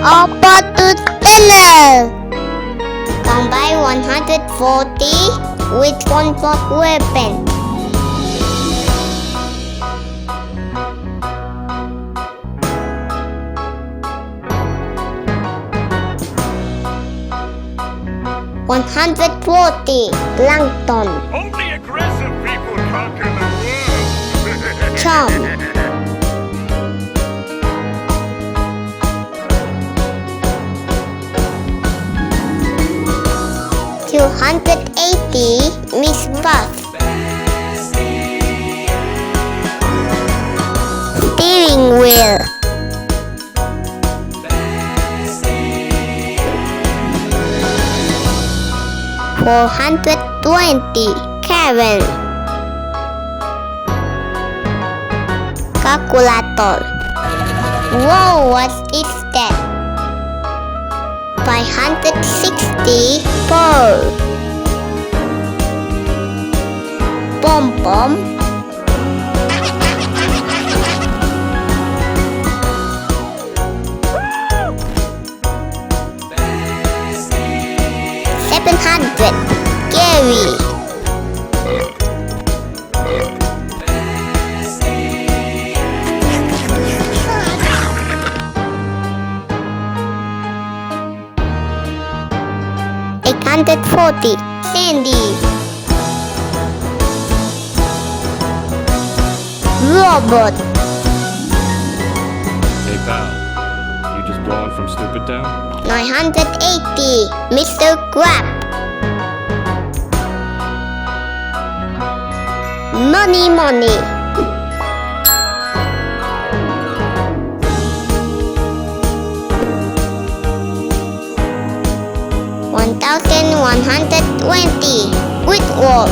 or pot to dinner. Combine 140 with SpongeBob Squarepant. $140 plankton. Only aggressive people conquer the world. Chum. $280 Miss Puff. Steering wheel. $420 Karen. Calculator. Whoa, what is that? $560 Pearl. Pom pom. $700 Gary. $840 Sandy. Robot. Hey pal, you just blowing from Stupid Town? $980 Mr. Crab. Money. $1,120 Whitwall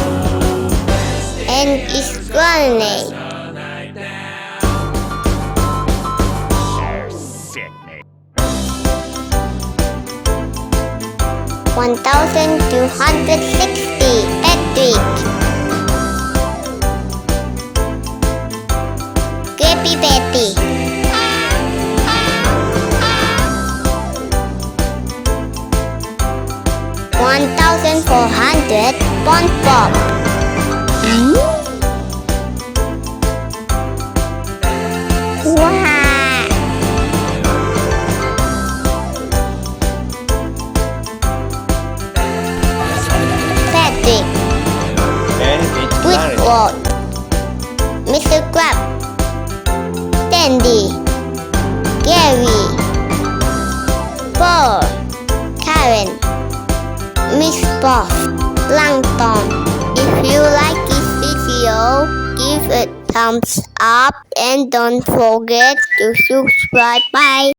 and its grenade. $1,260 Patrick. Krabby Patty. $1,400 SpongeBob. Wow. Patrick. Whitwall. Mr. Crab. Sandy. Gary. Paul. Karen. Miss Puff. Plankton. If you like this video, give it thumbs up and don't forget to subscribe. Bye.